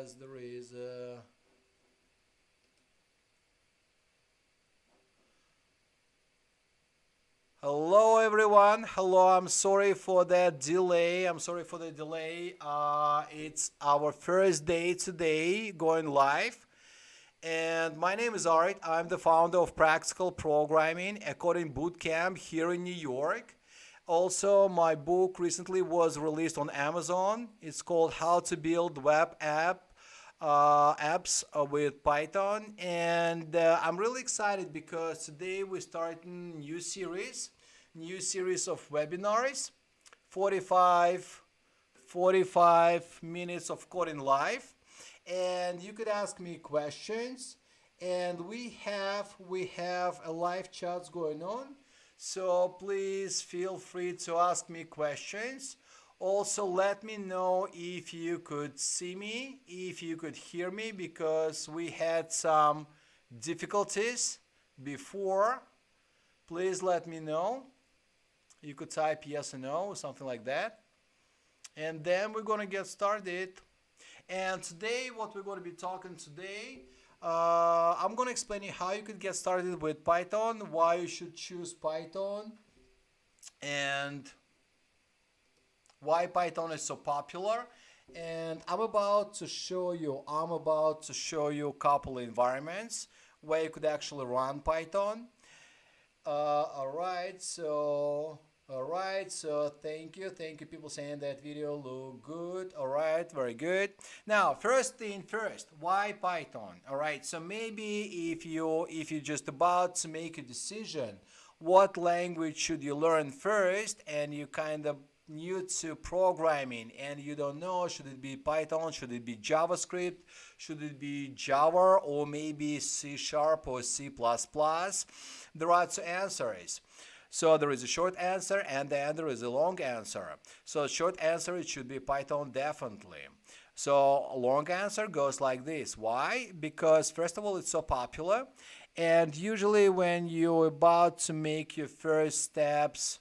because there is a hello everyone. Hello, I'm sorry for that delay. I'm sorry for the delay. It's our first day today going live. And my name is Art. I'm the founder of Practical Programming, a coding bootcamp here in New York. Also, my book recently was released on Amazon. It's called How to Build Web Apps with Python. And I'm really excited because today we're starting a new series of webinars, 45 minutes of coding live. And you could ask me questions, and we have a live chat going on, so please feel free to ask me questions. Also, let me know if you could see me, if you could hear me, because we had some difficulties before. Please let me know. You could type yes or no, something like that, and then we're gonna get started. And today, what we're going to be talking today, I'm going to explain you how you could get started with Python, why you should choose Python, and why Python is so popular. And I'm about to show you a couple environments where you could actually run Python. All right, so thank you. People saying that video look good. All right, very good. Now, first thing first, why Python? All right, so maybe if you're just about to make a decision, what language should you learn first, and you kind of new to programming and you don't know, should it be Python, should it be JavaScript, should it be Java, or maybe C# or C++? There are two answers. So there is a short answer and then there is a long answer. So short answer, it should be Python definitely. So a long answer goes like this. Why? Because first of all, it's so popular, and usually when you're about to make your first steps,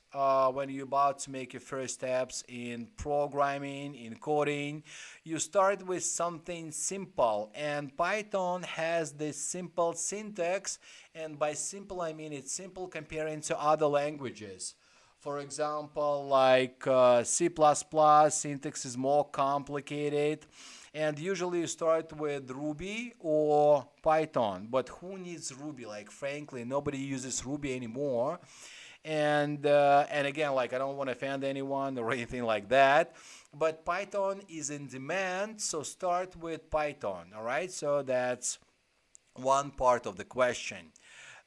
in programming, in coding, you start with something simple, and Python has this simple syntax, and by simple I mean it's simple comparing to other languages. For example, like C++, syntax is more complicated, and usually you start with Ruby or Python. But who needs Ruby? Like, frankly, nobody uses Ruby anymore. And again, like, I don't want to offend anyone or anything like that, but Python is in demand, so start with Python. All right, so that's one part of the question.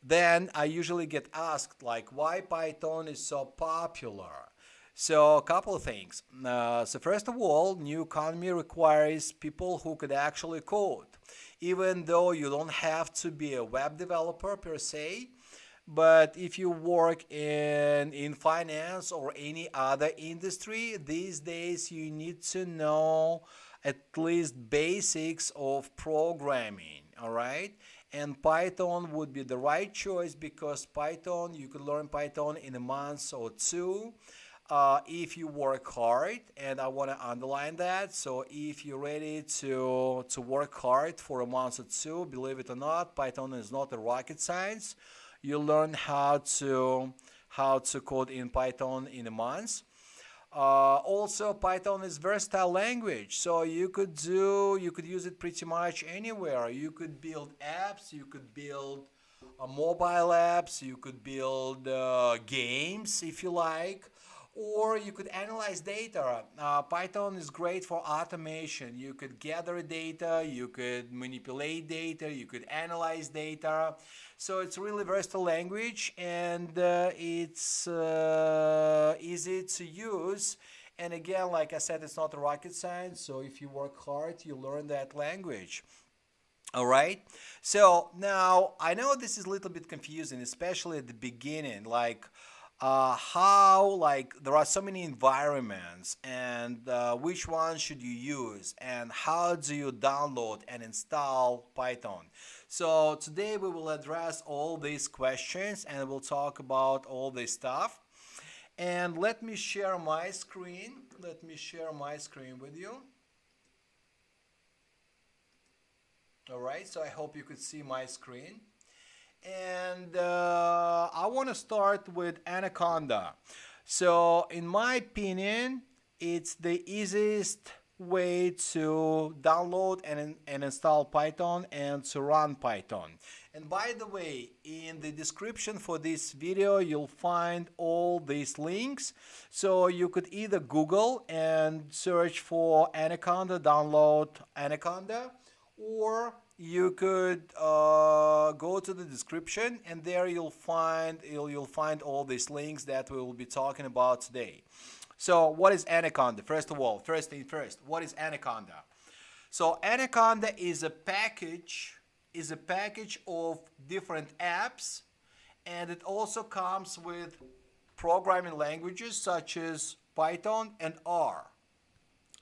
Then I usually get asked, like, why Python is so popular. So a couple of things. So first of all, new economy requires people who could actually code, even though you don't have to be a web developer per se. But if you work in finance or any other industry, these days you need to know at least basics of programming, all right? And Python would be the right choice, because Python, you could learn Python in a month or two if you work hard, and I want to underline that. So if you're ready to work hard for a month or two, believe it or not, Python is not a rocket science. You learn how to code in Python in a month. Also, Python is versatile language, so you could use it pretty much anywhere. You could build apps, you could build mobile apps, you could build games if you like, or you could analyze data. Python is great for automation. You could gather data, you could manipulate data, you could analyze data. So it's really versatile language, and it's easy to use. And again, like I said, it's not a rocket science. So if you work hard, you learn that language. All right. So now I know this is a little bit confusing, especially at the beginning. Like how, like, there are so many environments, and which one should you use, and how do you download and install Python? So today we will address all these questions, and we'll talk about all this stuff. And let me share my screen with you. All right, so I hope you could see my screen. And I want to start with Anaconda. So, in my opinion, it's the easiest way to download and install Python and to run Python. And by the way, in the description for this video, you'll find all these links. So you could either Google and search for Anaconda, download Anaconda, or you could go to the description, and there you'll find all these links that we will be talking about today. So what is Anaconda? First of all, first thing first, what is Anaconda? So Anaconda is a package of different apps, and it also comes with programming languages such as Python and R.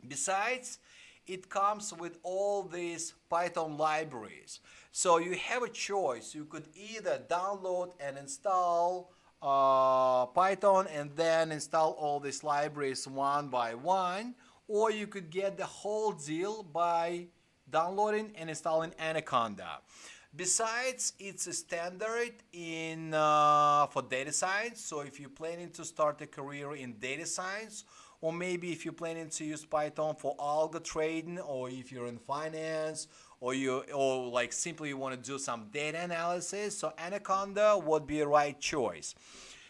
Besides, it comes with all these Python libraries. So you have a choice. You could either download and install Python and then install all these libraries one by one, or you could get the whole deal by downloading and installing Anaconda. Besides, it's a standard in for data science. So if you're planning to start a career in data science, or maybe if you're planning to use Python for algo trading, or if you're in finance, or like simply you want to do some data analysis, so Anaconda would be a right choice.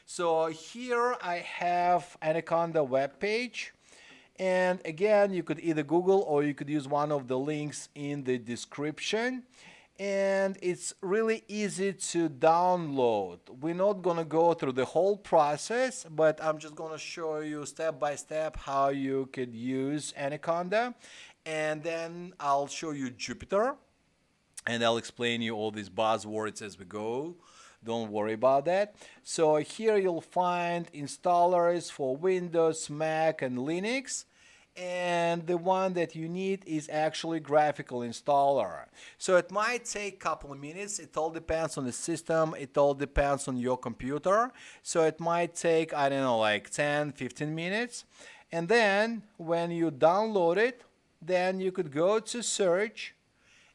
So here I have Anaconda web page, and again you could either Google or you could use one of the links in the description. And it's really easy to download. We're not going to go through the whole process, but I'm just going to show you step by step how you could use Anaconda, and then I'll show you Jupyter, and I'll explain you all these buzzwords as we go. Don't worry about that. So here you'll find installers for Windows, Mac, and Linux. And the one that you need is actually graphical installer. So it might take a couple of minutes. It all depends on the system. It all depends on your computer. So it might take, I don't know, like 10-15 minutes. And then when you download it, then you could go to search.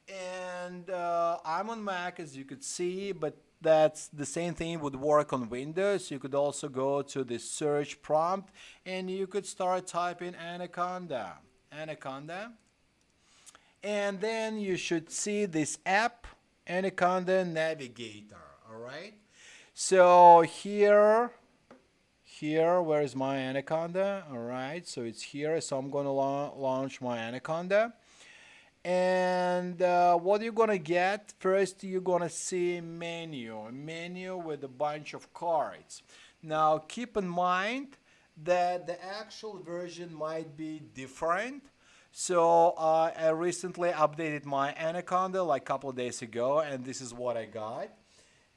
And I'm on Mac, as you could see, but that's the same thing would work on Windows. You could also go to the search prompt and you could start typing Anaconda. And then you should see this app, Anaconda Navigator. All right. So here, where is my Anaconda? All right. So it's here. So I'm going to launch my Anaconda. And what you're gonna get first, you're gonna see a menu with a bunch of cards. Now keep in mind that the actual version might be different. So I recently updated my Anaconda like a couple of days ago, and this is what I got.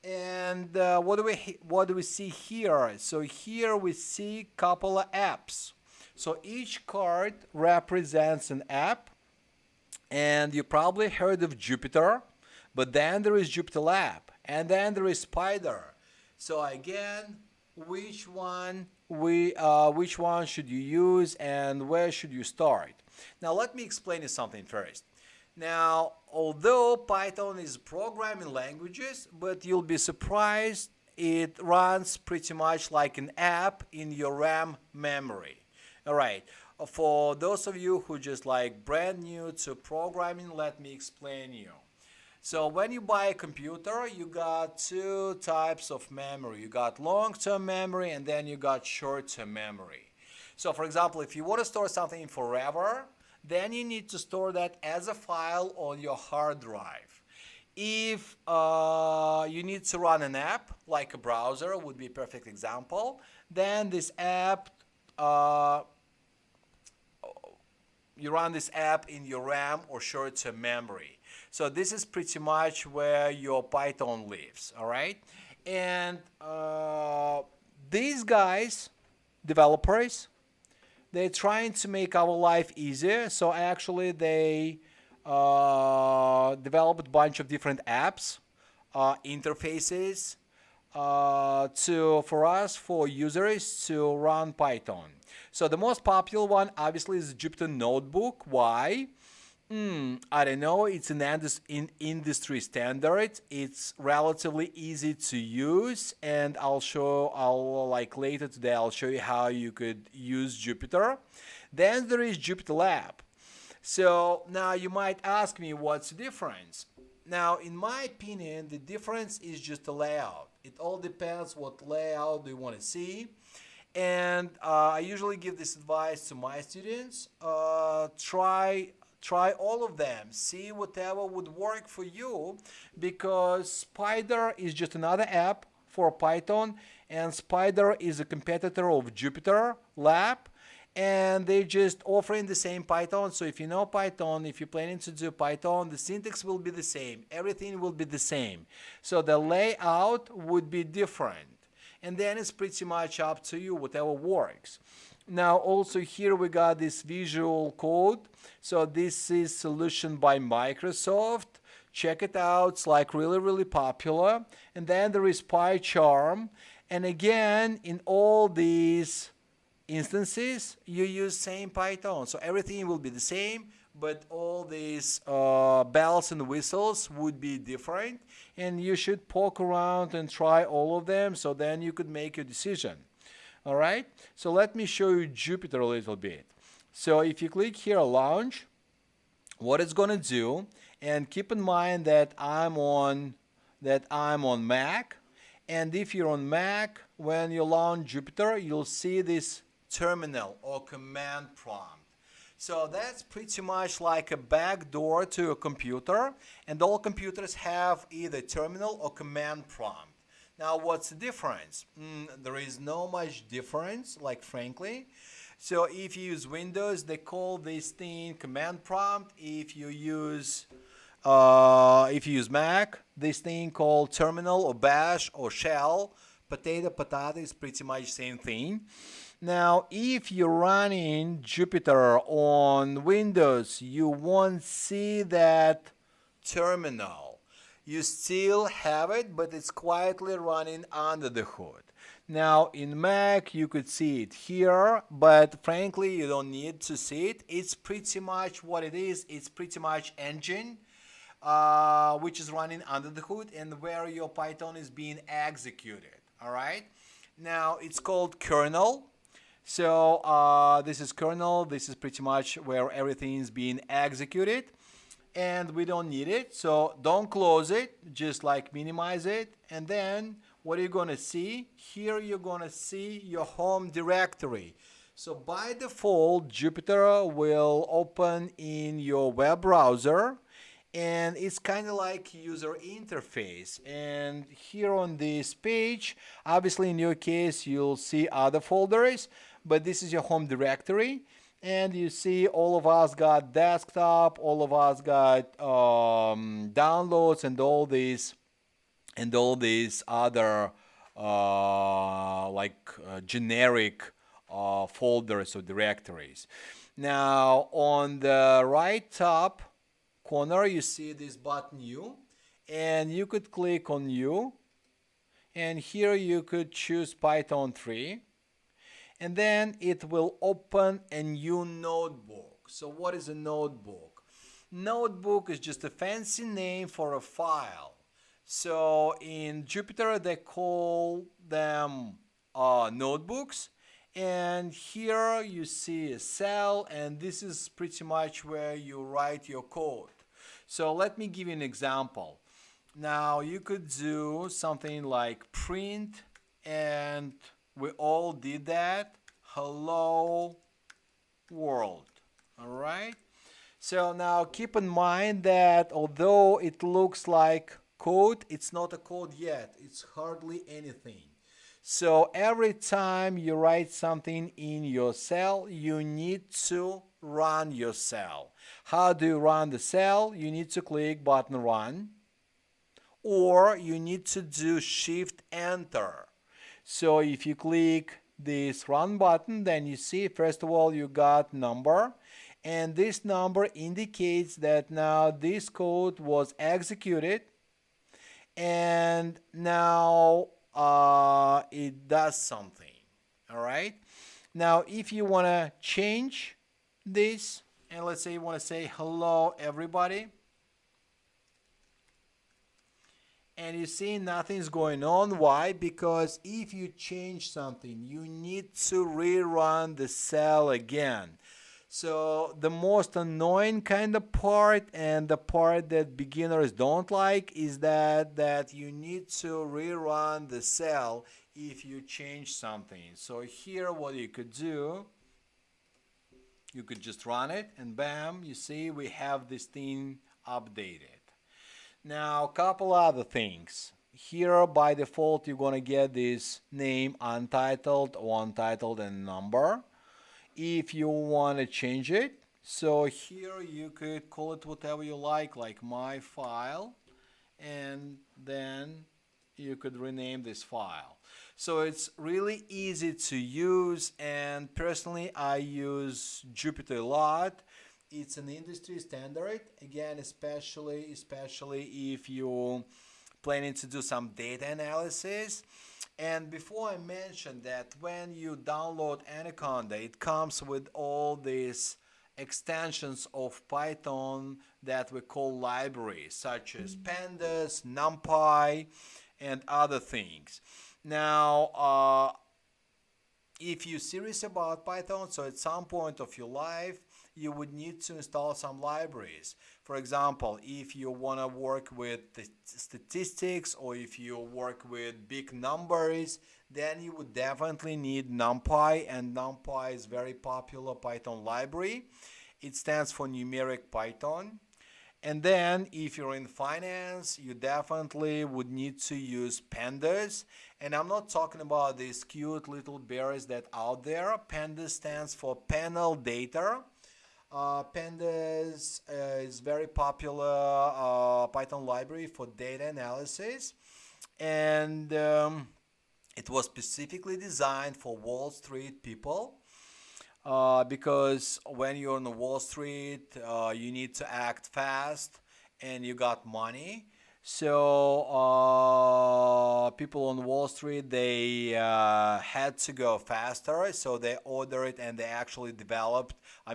And what do we see here? So here we see a couple of apps. So each card represents an app. And you probably heard of Jupyter, but then there is Jupyter Lab, and then there is Spider. So again, which one should you use and where should you start? Now let me explain you something first. Now, although Python is programming languages, but you'll be surprised it runs pretty much like an app in your RAM memory. All right. For those of you who just like brand new to programming, let me explain you. So when you buy a computer, you got two types of memory. You got long-term memory and then you got short-term memory. So for example, if you want to store something forever, then you need to store that as a file on your hard drive. If you need to run an app, like a browser would be a perfect example, then this app you run this app in your RAM or short-term memory. So this is pretty much where your Python lives, all right? And these guys, developers, they're trying to make our life easier. So actually they developed a bunch of different apps, interfaces, for users to run Python. So the most popular one obviously is Jupyter Notebook. Why? I don't know. It's an industry standard. It's relatively easy to use, and I'll like later today, I'll show you how you could use Jupyter. Then there is JupyterLab. So now you might ask me what's the difference. Now, in my opinion, the difference is just the layout. It all depends what layout do you want to see. And I usually give this advice to my students. Try all of them. See whatever would work for you, because Spider is just another app for Python, and Spider is a competitor of JupyterLab, and they just offering the same Python. So if you know Python, if you're planning to do Python, the syntax will be the same. Everything will be the same. So the layout would be different. And then it's pretty much up to you, whatever works. Now also here we got this visual code. So this is solution by Microsoft. Check it out. It's like really popular. And then there is PyCharm. And again, in all these instances, you use same Python. So everything will be the same, but all these bells and whistles would be different, and you should poke around and try all of them, so then you could make your decision. All right, so let me show you Jupyter a little bit. So if you click here launch, what it's going to do, and keep in mind that I'm on Mac, and if you're on Mac, when you launch Jupyter, you'll see this terminal or command prompt. So that's pretty much like a backdoor to a computer, and all computers have either terminal or command prompt. Now what's the difference? There is no much difference, like frankly. So if you use Windows, they call this thing command prompt. If you use Mac, this thing called terminal or bash or shell. Potato is pretty much the same thing. Now, if you're running Jupyter on Windows, you won't see that terminal. You still have it, but it's quietly running under the hood. Now, in Mac, you could see it here, but frankly, you don't need to see it. It's pretty much what it is. It's pretty much engine, which is running under the hood and where your Python is being executed. All right. Now, it's called Kernel. So this is Kernel. This is pretty much where everything is being executed, and we don't need it. So don't close it, just like minimize it. And then what are you going to see? Here you're going to see your home directory. So by default, Jupyter will open in your web browser, and it's kind of like user interface. And here on this page, obviously in your case, you'll see other folders, but this is your home directory. And you see all of us got desktop, all of us got downloads and all these other generic folders or directories. Now on the right top corner you see this button New, and you could click on New, and here you could choose Python 3, and then it will open a new notebook. So what is a notebook? Notebook is just a fancy name for a file. So in Jupyter they call them notebooks, and here you see a cell, and this is pretty much where you write your code. So let me give you an example. Now you could do something like print, and we all did that, hello world. All right. So now keep in mind that although it looks like code, it's not a code yet. It's hardly anything. So every time you write something in your cell, you need to run your cell. How do you run the cell? You need to click button run, or you need to do shift enter. So if you click this run button, then you see first of all you got number, and this number indicates that now this code was executed, and now it does something. All right. Now if you want to change this And let's say you want to say hello everybody. And you see nothing's going on. Why? Because if you change something, you need to rerun the cell again. So the most annoying kind of part, and the part that beginners don't like, is that you need to rerun the cell if you change something. So here what you could do, you could just run it and bam, you see we have this thing updated. Now, a couple other things. Here, by default, you're going to get this name untitled or untitled and number. If you want to change it, so here you could call it whatever you like my file, and then you could rename this file. So it's really easy to use, and personally I use Jupyter a lot. It's an industry standard, again, especially if you're planning to do some data analysis. And before I mentioned that when you download Anaconda, it comes with all these extensions of Python that we call libraries, such as pandas, NumPy, and other things. Now, if you're serious about Python, so at some point of your life, you would need to install some libraries. For example, if you want to work with the statistics, or if you work with big numbers, then you would definitely need NumPy, and NumPy is very popular Python library. It stands for numeric Python. And then if you're in finance, you definitely would need to use pandas. And I'm not talking about these cute little bears that are out there. Pandas stands for panel data. Pandas is very popular Python library for data analysis, and it was specifically designed for Wall Street people, because when you're on the Wall Street, you need to act fast and you got money. So people on Wall Street, they had to go faster, so they ordered and they actually developed. I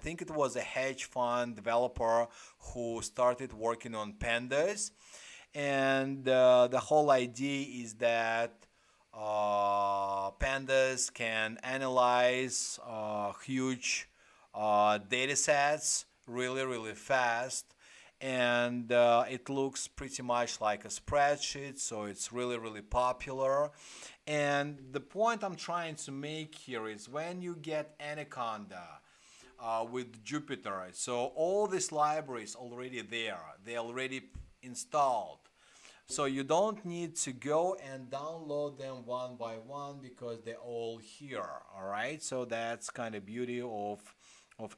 think it was a hedge fund developer who started working on pandas, and the whole idea is that pandas can analyze huge data sets really fast. And it looks pretty much like a spreadsheet, so it's really popular. And the point I'm trying to make here is when you get Anaconda with Jupyter, so all these libraries already there, they already installed. So you don't need to go and download them one by one because they're all here, all right? So that's kind of beauty of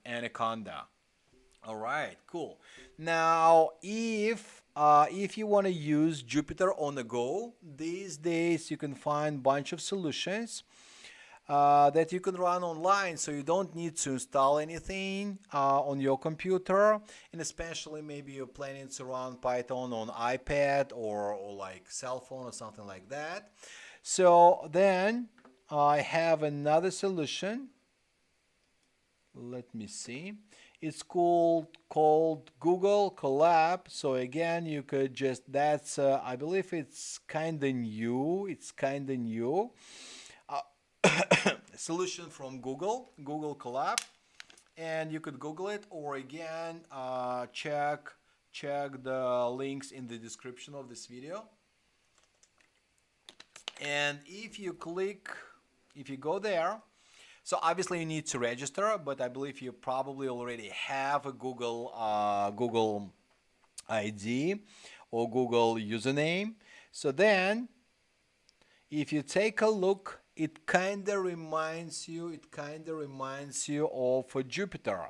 Anaconda. All right, cool. Now, if you want to use Jupyter on the go, these days you can find a bunch of solutions that you can run online, so you don't need to install anything on your computer. And especially maybe you're planning to run Python on iPad or like cell phone or something like that. So then I have another solution. Let me see. It's called Google Collab. So again, you could just, that's I believe it's kind of new. It's kind of new. Solution from Google Collab, and you could Google it, or again check the links in the description of this video. And if you go there, so obviously you need to register, but I believe you probably already have a Google ID or Google username. So then if you take a look, it kind of reminds you of Jupyter.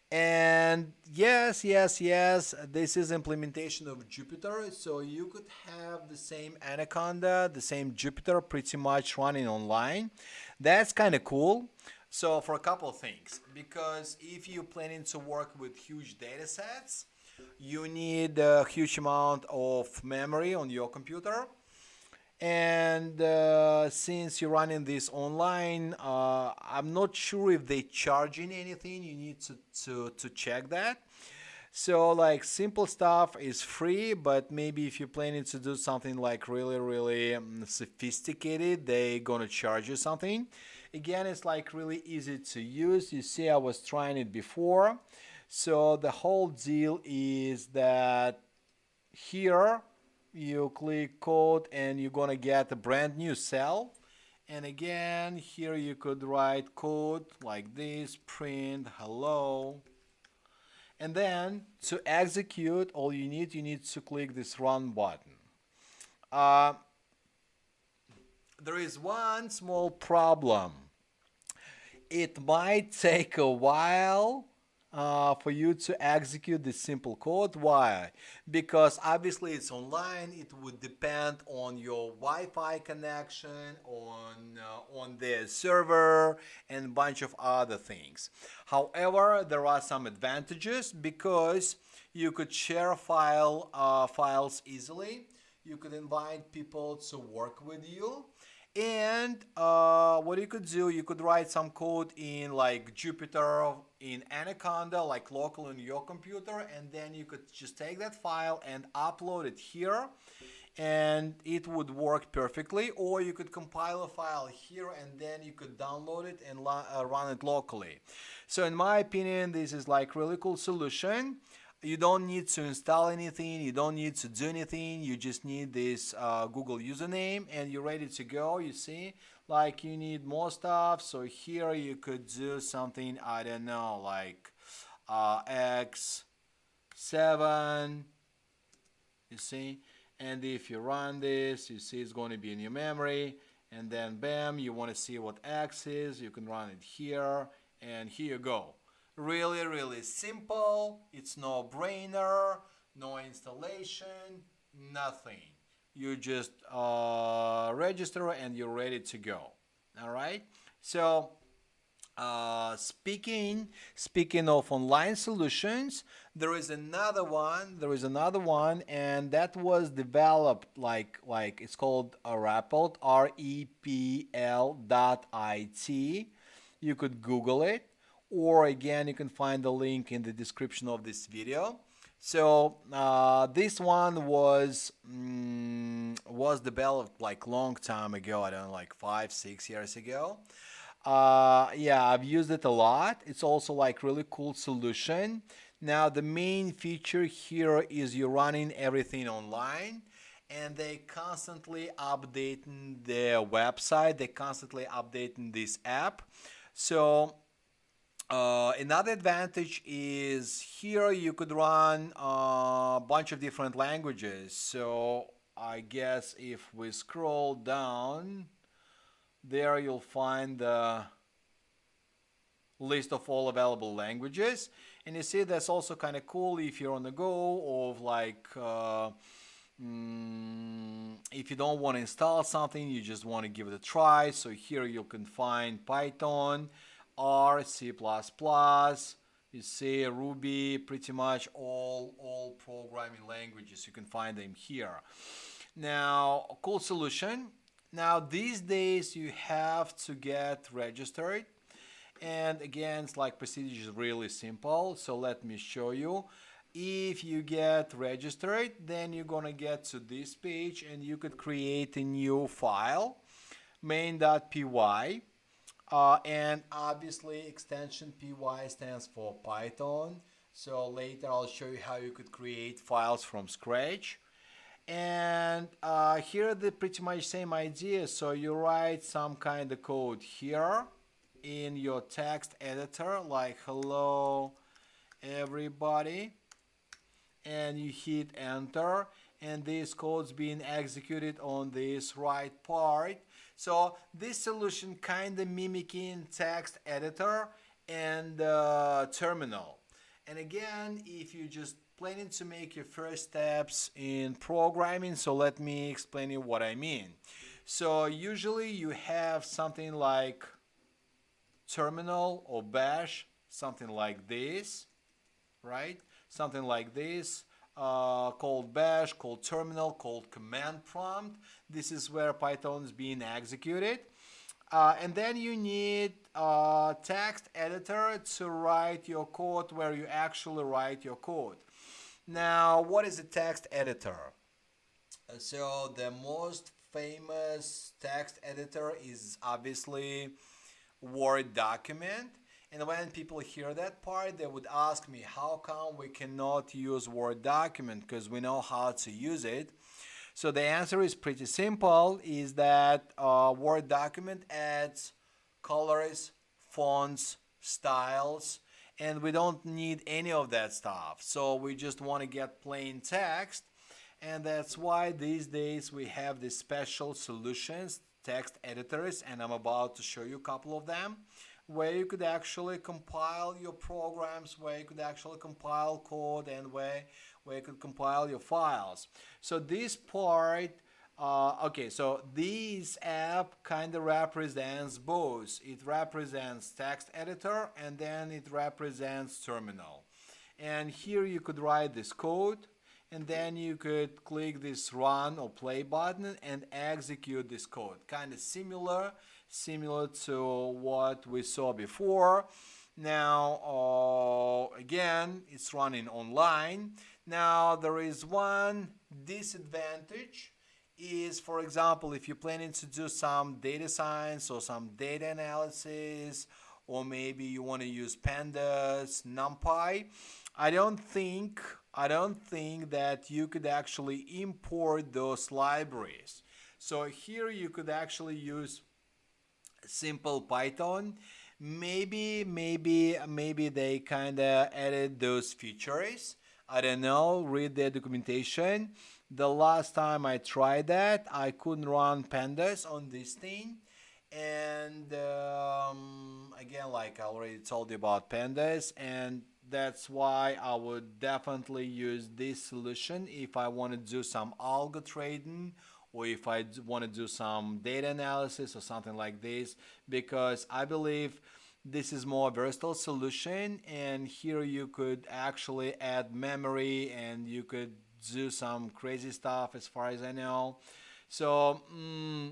And yes, this is implementation of Jupyter, so you could have the same Anaconda, the same Jupyter pretty much running online. That's kind of cool. So for a couple of things, because if you're planning to work with huge data sets, you need a huge amount of memory on your computer. And since you're running this online, I'm not sure if they charging anything. You need to check that. So like simple stuff is free, but maybe if you're planning to do something like really sophisticated, they gonna charge you something. Again, it's like really easy to use. You see, I was trying it before. So the whole deal is that here you click code and you're gonna get a brand new cell. And again, here you could write code like this, print hello. And then to execute, all you need to click this run button. Uh, there is one small problem. It might take a while for you to execute this simple code. Why? Because obviously it's online. It would depend on your Wi-Fi connection, on the server, and a bunch of other things. However, there are some advantages because you could share files easily. You could invite people to work with you. And what you could do, you could write some code in like Jupyter, in Anaconda, like local in your computer, and then you could just take that file and upload it here, and it would work perfectly. Or you could compile a file here, and then you could download it and run it locally. So in my opinion, this is like really cool solution. You don't need to install anything, you don't need to do anything, you just need this Google username and you're ready to go. You see, like you need more stuff. So here you could do something, I don't know, like X7, you see, and if you run this, you see it's going to be in your memory, and then bam, you want to see what X is, you can run it here, and here you go. Really simple. It's no brainer, no installation, nothing. You just register and you're ready to go. All right. So speaking of online solutions, there is another one. And that was developed like it's called a Rapport, REPL.IT. You could Google it, or again you can find the link in the description of this video. So this one was developed like long time ago. I don't know, like 5-6 years ago. Yeah, I've used it a lot. It's also like really cool solution. Now the main feature here is you're running everything online, and they constantly updating their website. They constantly updating this app. So another advantage is here you could run a bunch of different languages. So I guess if we scroll down, there you'll find the list of all available languages. And you see that's also kind of cool if you're on the go, of like if you don't want to install something, you just want to give it a try. So here you can find Python, R, C++, you see Ruby, pretty much all programming languages. You can find them here. Now, a cool solution. Now, these days you have to get registered. And again, it's like procedure is really simple. So let me show you. If you get registered, then you're gonna get to this page and you could create a new file, main.py. And obviously extension py stands for Python. So later I'll show you how you could create files from scratch. And here the pretty much same idea. So you write some kind of code here in your text editor, like hello everybody, and you hit enter, and this code's being executed on this right part. So this solution kind of mimicking text editor and terminal. And again, if you just planning to make your first steps in programming, so let me explain you what I mean. So usually you have something like terminal or bash, something like this, right? Something like this. called bash, called terminal, called command prompt. This is where Python is being executed. And then you need a text editor to write your code, where you actually write your code. Now, what is a text editor? So the most famous text editor is obviously Word document. And when people hear that part, they would ask me, how come we cannot use Word document? Because we know how to use it. So the answer is pretty simple, is that Word document adds colors, fonts, styles, and we don't need any of that stuff. So we just want to get plain text, and that's why these days we have these special solutions, text editors, and I'm about to show you a couple of them, where you could actually compile your programs, where you could actually compile code, and where you could compile your files. So this part, okay, so this app kind of represents both. It represents text editor, and then it represents terminal. And here you could write this code, and then you could click this run or play button and execute this code. Kind of similar to what we saw before. Now, again, it's running online. Now, there is one disadvantage, is, for example, if you're planning to do some data science or some data analysis, or maybe you want to use pandas, numpy, I don't think that you could actually import those libraries. So here you could actually use simple Python. Maybe they kind of added those features. I don't know, read the documentation. The last time I tried that, I couldn't run pandas on this thing. And again, like I already told you about pandas, and that's why I would definitely use this solution if I want to do some algo trading, or if I want to do some data analysis or something like this, because I believe this is more versatile solution, and here you could actually add memory and you could do some crazy stuff as far as I know. So,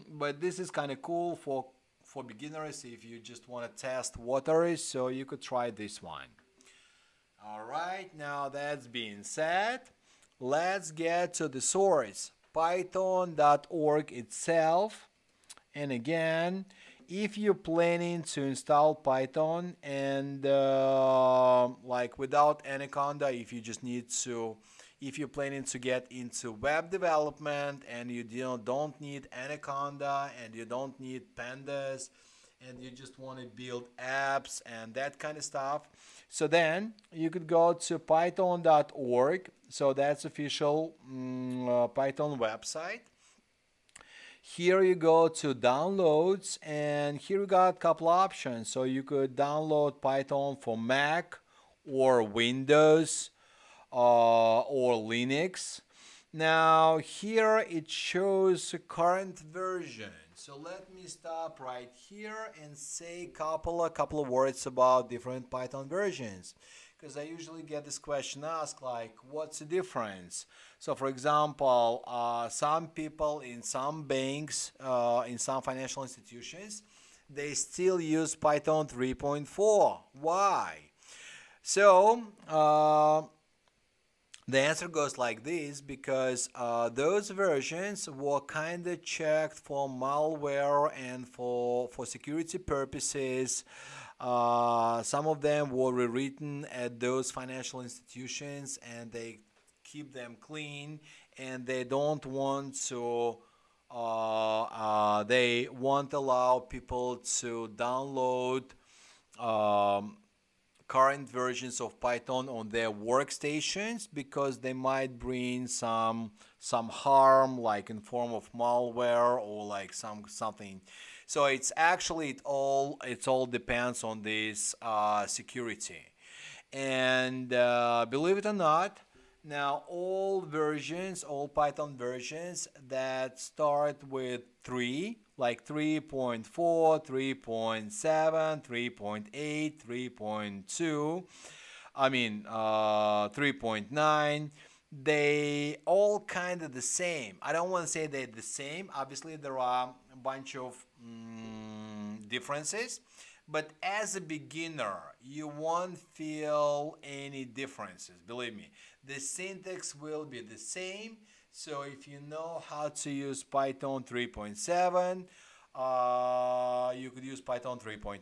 but this is kind of cool for beginners if you just want to test waters, so you could try this one. Alright, now that's being said, let's get to the source, python.org itself. And again, if you're planning to install Python and like without Anaconda, if you're planning to get into web development and you don't need Anaconda and you don't need pandas and you just want to build apps and that kind of stuff, so then you could go to python.org. So that's official Python website. Here you go to downloads, and here you got a couple options. So you could download Python for Mac or Windows or Linux. Now here it shows current version. So let me stop right here and say a couple of words about different Python versions, because I usually get this question asked, like, what's the difference? So for example, some people in some banks, in some financial institutions, they still use Python 3.4. Why? So the answer goes like this, because those versions were kind of checked for malware and for security purposes. Some of them were rewritten at those financial institutions, and they keep them clean, and they don't want to they won't allow people to download current versions of Python on their workstations, because they might bring some harm, like in form of malware or like something. So it's actually it all depends on this security. And believe it or not, now all Python versions that start with 3, like 3.4, 3.7, 3.8, 3.2, 3.9, they all kind of the same. I don't want to say they're the same. Obviously, there are a bunch of differences, but as a beginner, you won't feel any differences. Believe me, the syntax will be the same. So if you know how to use Python 3.7, you could use Python 3.9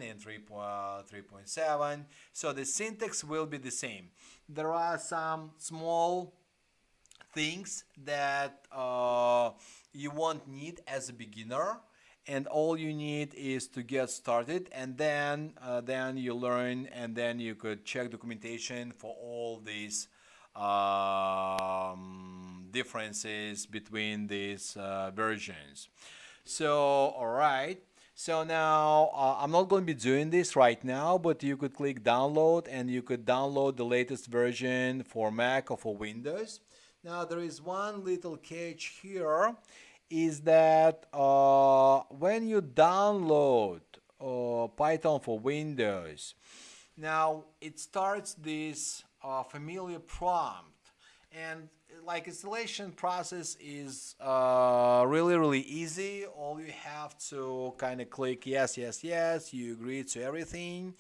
and 3.7. So the syntax will be the same. There are some small things that you won't need as a beginner, and all you need is to get started, and then you learn, and then you could check documentation for all these differences between these versions. So, all right. So now I'm not going to be doing this right now, but you could click download and you could download the latest version for Mac or for Windows. Now there is one little catch here, is that when you download Python for Windows, now it starts this familiar prompt, and like installation process is really easy. All you have to kind of click yes, yes, yes, you agree to everything,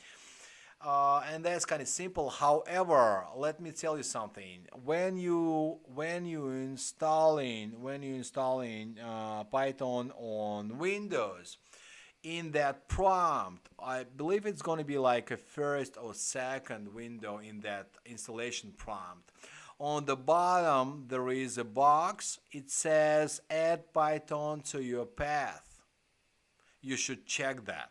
and that's kind of simple. However, let me tell you something. When you installing Python on Windows, in that prompt, I believe it's going to be like a first or second window in that installation prompt. On the bottom, there is a box. It says add Python to your path. You should check that.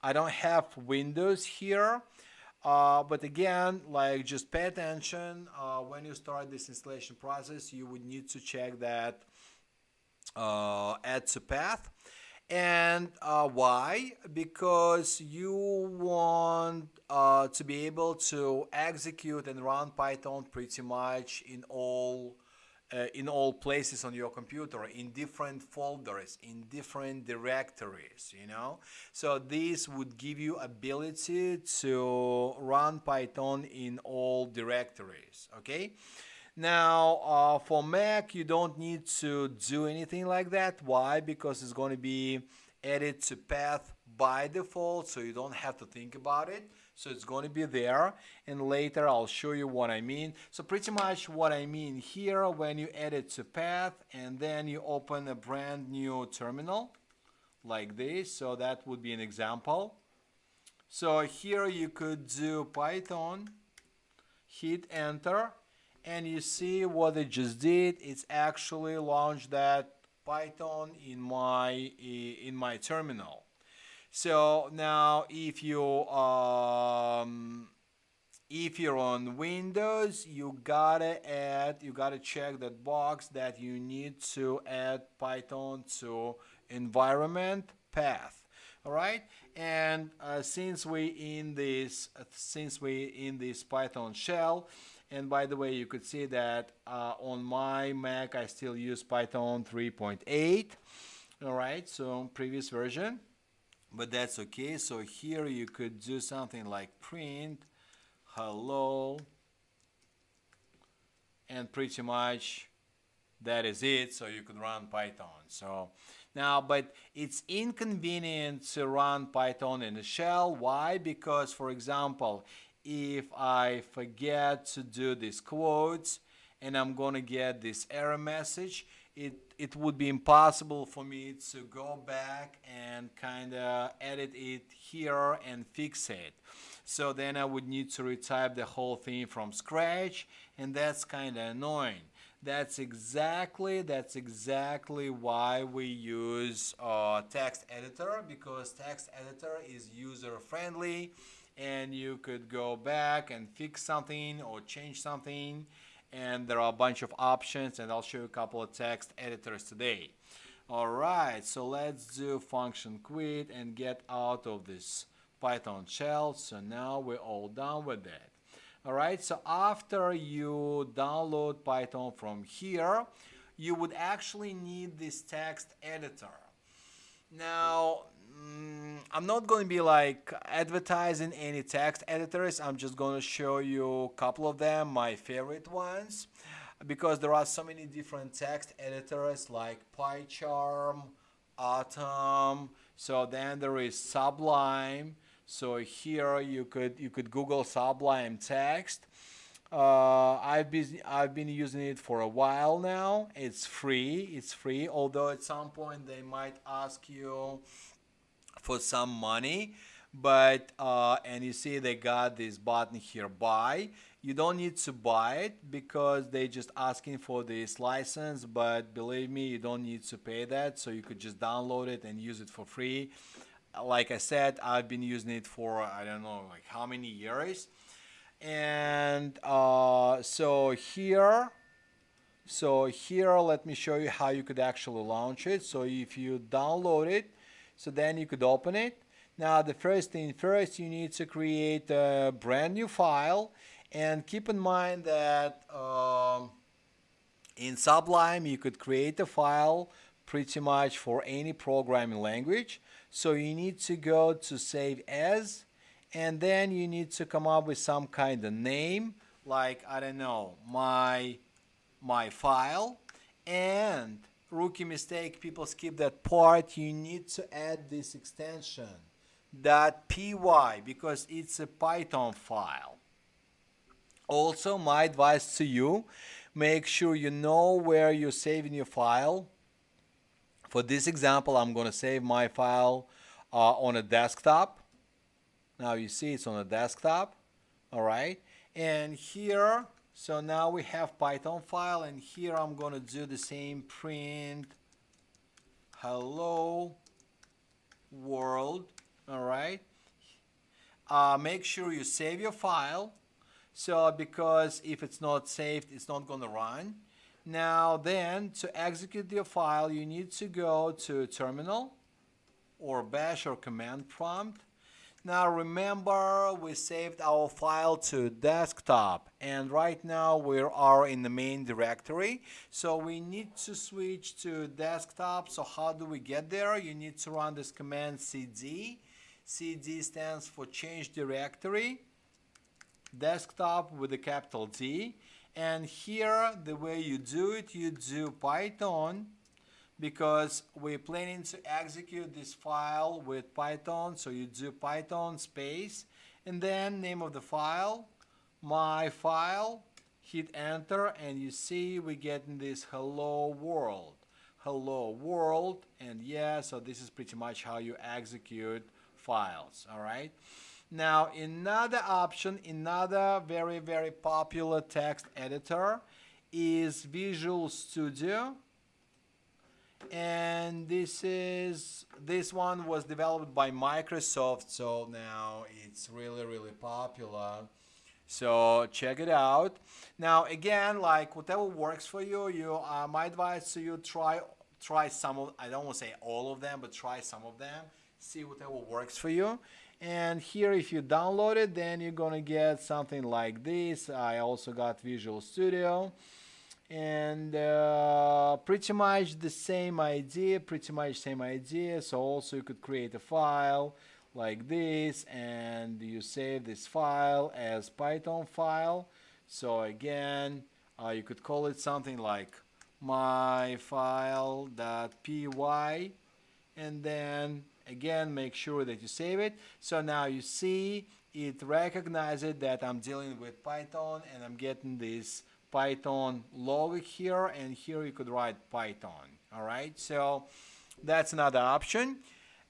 I don't have Windows here, but again, like, just pay attention. When you start this installation process, you would need to check that add to path. And why? Because you want to be able to execute and run Python pretty much in all places on your computer, in different folders, in different directories, you know. So this would give you ability to run Python in all directories, okay? Now, for Mac, you don't need to do anything like that. Why? Because it's going to be added to path by default, so you don't have to think about it. So it's going to be there, and later I'll show you what I mean. So pretty much what I mean here, when you add it to path and then you open a brand new terminal like this, so that would be an example. So here you could do Python, hit enter, and you see what it just did. It's actually launched that Python in my terminal. So now if you're on Windows, you gotta check that box that you need to add Python to environment path. All right, and since we in this Python shell, and by the way, you could see that on my Mac I still use Python 3.8. all right, so previous version, but that's okay. So here you could do something like print hello, and pretty much that is it. So you could run Python. So now, but it's inconvenient to run Python in a shell. Why? Because, for example, if I forget to do these quotes and I'm gonna get this error message, it would be impossible for me to go back and kind of edit it here and fix it. So then I would need to retype the whole thing from scratch, and that's kind of annoying. That's exactly why we use text editor, because text editor is user friendly, and you could go back and fix something or change something, and there are a bunch of options, and I'll show you a couple of text editors today. Alright, so let's do function quit and get out of this Python shell. So now we're all done with that. Alright, so after you download Python from here, you would actually need this text editor. Now, I'm not going to be like advertising any text editors. I'm just going to show you a couple of them, my favorite ones, because there are so many different text editors like PyCharm, Atom. So then there is Sublime. So here you could Google Sublime Text. I've been using it for a while now. It's free. It's free. Although at some point they might ask you for some money, but and you see they got this button here, buy. You don't need to buy it because they just asking for this license. But believe me, you don't need to pay that. So you could just download it and use it for free. Like I said, I've been using it for I don't know like how many years. And so here let me show you how you could actually launch it. So if you download it, so then you could open it. Now the first thing first, you need to create a brand new file, and keep in mind that in Sublime you could create a file pretty much for any programming language. So you need to go to save as, and then you need to come up with some kind of name, like I don't know, my file. And rookie mistake, people skip that part, you need to add this extension .py because it's a Python file. Also, my advice to you, make sure you know where you're saving your file. For this example, I'm going to save my file on a desktop. Now you see it's on a desktop. All right. And here, so now we have Python file, and here I'm going to do the same print hello world. All right. Make sure you save your file. So because if it's not saved, it's not going to run. Now then, to execute your file, you need to go to terminal or bash or command prompt. Now remember, we saved our file to desktop, and right now we are in the main directory. So we need to switch to desktop. So how do we get there? You need to run this command cd. cd stands for change directory, desktop with a capital D. And here, the way you do it, you do Python, because we're planning to execute this file with Python. So you do Python space, and then name of the file, my file, hit enter, and you see we getting this hello world. Hello world, and yeah, so this is pretty much how you execute files, all right? Now, another option, another very, very popular text editor is Visual Studio. And this one was developed by Microsoft, so now it's really, really popular. So check it out. Now, again, like whatever works for you, my advice to you, try some of, I don't want to say all of them, but try some of them. See whatever works for you. And here, if you download it, then you're gonna get something like this. I also got Visual Studio, and pretty much the same idea. So also you could create a file like this, and you save this file as Python file. So again, you could call it something like myfile.py, and then again, make sure that you save it. So now you see it recognizes that I'm dealing with Python, and I'm getting this Python logic here, and here you could write Python. All right, so that's another option.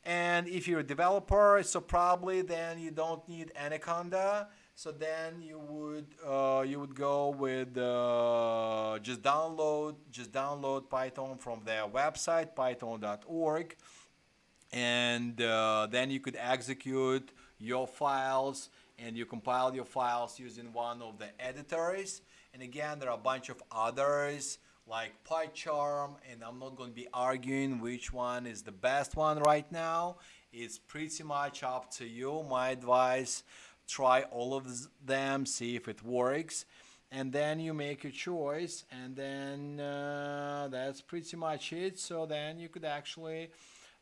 And if you're a developer, so probably then you don't need Anaconda. So then you would go with just download Python from their website, python.org. And then you could execute your files, and you compile your files using one of the editors. And again, there are a bunch of others like PyCharm, and I'm not going to be arguing which one is the best one right now. It's pretty much up to you. My advice, try all of them, see if it works, and then you make your choice, and then that's pretty much it. So then you could actually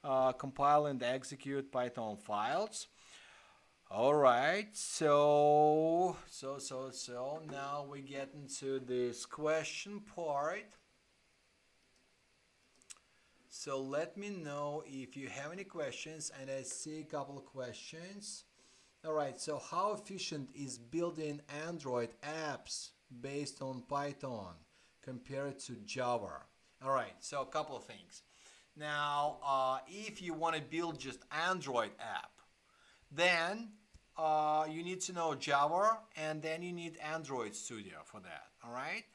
compile and execute Python files. All right, so now we get into this question part. So let me know if you have any questions, and I see a couple of questions. All right, so how efficient is building Android apps based on Python compared to Java? All right, so a couple of things. Now, if you want to build just Android app, then you need to know Java, and then you need Android Studio for that. All right.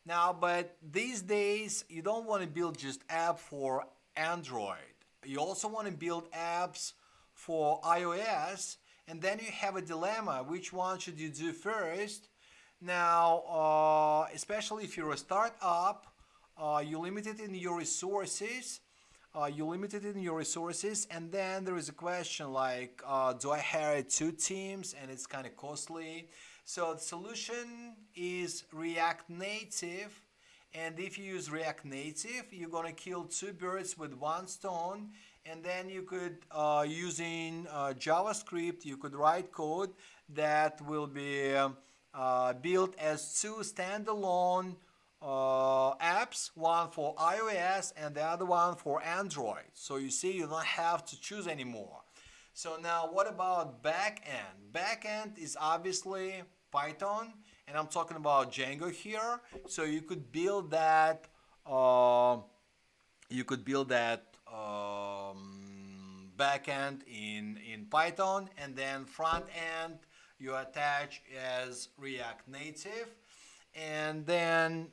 Now, but these days you don't want to build just app for Android. You also want to build apps for iOS, and then you have a dilemma: which one should you do first? Now, especially if you're a startup, you're limited in your resources. And then there is a question like, do I hire two teams, and it's kind of costly. So the solution is React Native, and if you use React Native, you're gonna kill two birds with one stone. And then you could, using JavaScript, you could write code that will be built as two standalone apps, one for iOS and the other one for Android. So you see, you don't have to choose anymore. So now what about backend? Backend is obviously Python, and I'm talking about Django here. So you could build that. Backend in Python, and then front end you attach as React Native, and then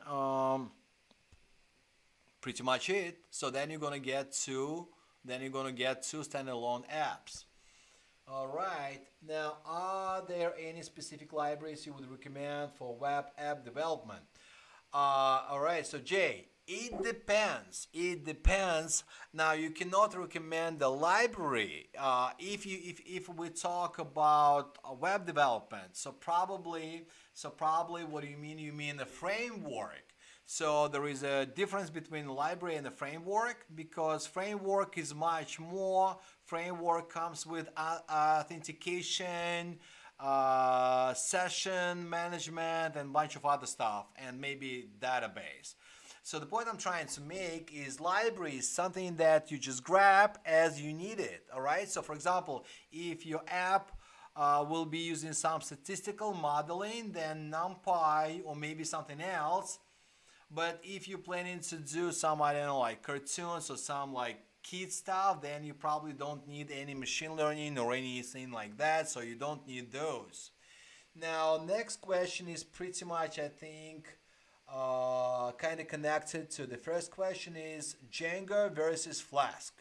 pretty much it. So then you're gonna get two standalone apps. All right. Now, are there any specific libraries you would recommend for web app development? All right. So Jay, it depends. It depends. Now, you cannot recommend the library if we talk about web development. So probably what do you mean? You mean the framework. So there is a difference between the library and the framework, because framework is much more. Framework comes with authentication, session management, and a bunch of other stuff, and maybe database. So the point I'm trying to make is library is something that you just grab as you need it. All right. So for example, if your app will be using some statistical modeling, then NumPy or maybe something else. But if you're planning to do some, I don't know, like cartoons or some like kid stuff, then you probably don't need any machine learning or anything like that, so you don't need those. Now, next question is pretty much, I think, kind of connected to the first question, is Django versus Flask.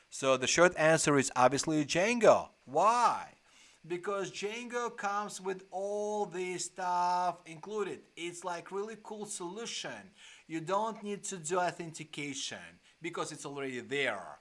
So the short answer is obviously Django. Why? Because Django comes with all this stuff included. It's like really cool solution. You don't need to do authentication because it's already there.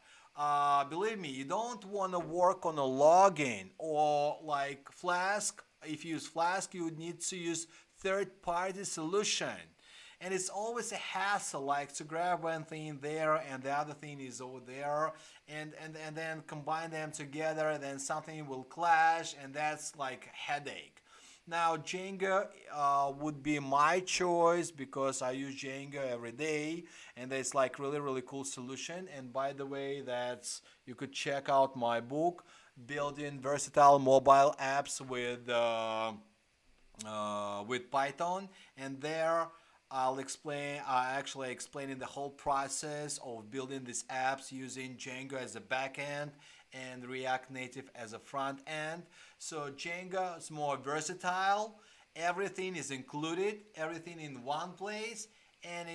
Believe me, you don't want to work on a login or like Flask. If you use Flask, you would need to use third-party solution. And it's always a hassle, like to grab one thing there and the other thing is over there, and then combine them together, then something will clash, and that's like a headache. Now Django would be my choice because I use Django every day, and it's like really cool solution. And by the way, that's, you could check out my book, Building Versatile Mobile Apps with Python, and there I actually explaining the whole process of building these apps using Django as a backend and React Native as a front end. So Django is more versatile. Everything is included, everything in one place, and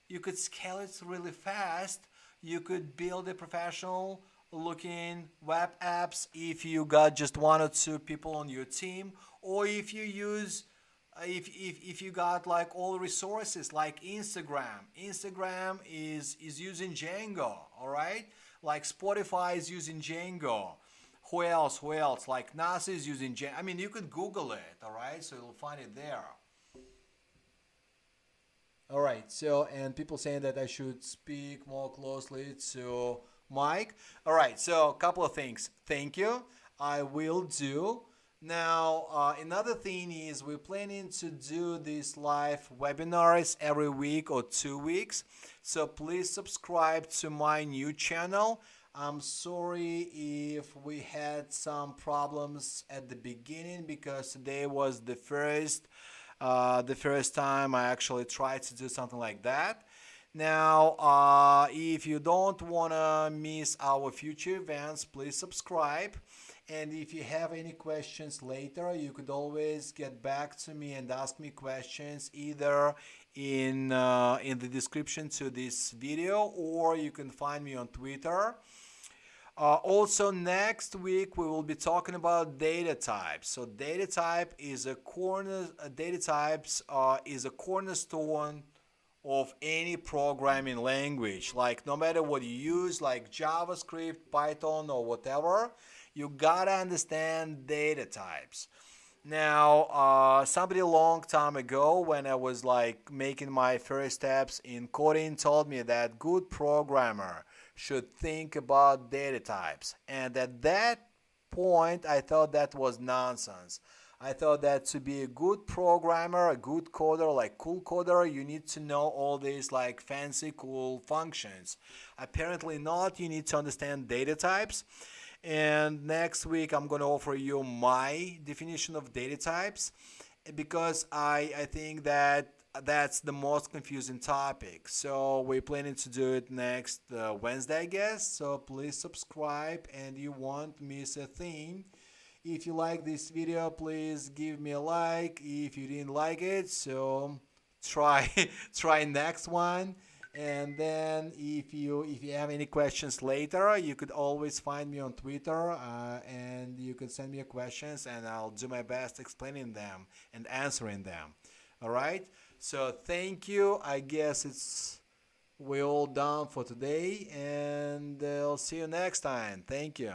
you could scale it really fast. You could build a professional looking web apps if you got just one or two people on your team, or if you use if you got like all resources like Instagram is using Django. All right, like Spotify is using Django. Who else like NASA is using Django. I mean, you could Google it. All right, so you'll find it there. All right, so, and people saying that I should speak more closely to Mike. All right, so a couple of things. Thank you. I will do. Now, another thing is we're planning to do these live webinars every week or 2 weeks. So please subscribe to my new channel. I'm sorry if we had some problems at the beginning because today was the first time I actually tried to do something like that. Now, if you don't want to miss our future events, please subscribe. And if you have any questions later, you could always get back to me and ask me questions either in the description to this video, or you can find me on Twitter. Also, next week we will be talking about data types. So, data types is a cornerstone of any programming language. Like no matter what you use, like JavaScript, Python, or whatever, you gotta understand data types. Now, somebody a long time ago, when I was like making my first steps in coding, told me that good programmer should think about data types. And at that point, I thought that was nonsense. I thought that to be a good programmer, a good coder, like cool coder, you need to know all these like fancy cool functions. Apparently not. You need to understand data types. And next week I'm going to offer you my definition of data types because I think that that's the most confusing topic. So we're planning to do it next Wednesday, I guess. So please subscribe and you won't miss a thing. If you like this video, please give me a like. If you didn't like it, so try try next one. And then if you have any questions later, you could always find me on Twitter and you could send me your questions and I'll do my best explaining them and answering them. All right. So thank you. I guess we're all done for today, and I'll see you next time. Thank you.